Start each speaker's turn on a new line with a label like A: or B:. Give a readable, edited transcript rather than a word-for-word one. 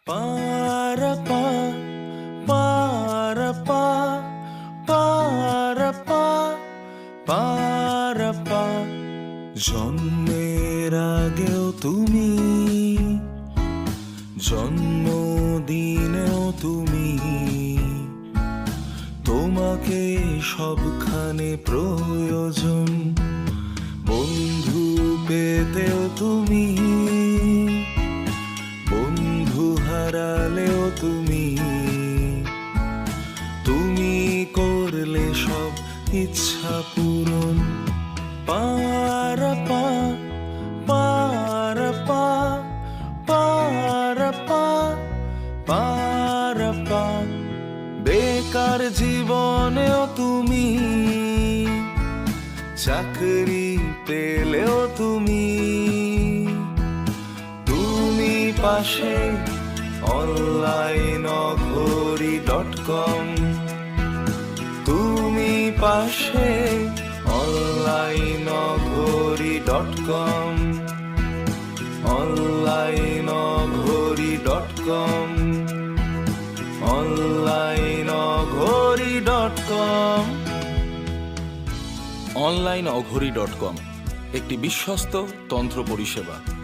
A: পারাপা পারাপা পারাপা পারাপা জন্মের আগেও তুমি, জন্মদিনেও তুমি, তোমাকে সবখানে প্রয়োজন। বন্ধু পেতেও তুমি, বন্ধু হারালেও তুমি, তুমি করলে সব ইচ্ছা পূরণ। পারাপা পারাপা পারাপা পারাপা বেকার জীবনেও তুমি, চাকরি পেলেও তুমি, তুমি পাশে onlineoghori.com, তুমি পাশে onlineoghori.com, onlineoghori.com, onlineoghori.com।
B: onlineoghori.com একটি বিশ্বস্ত তন্ত্র পরিষেবা।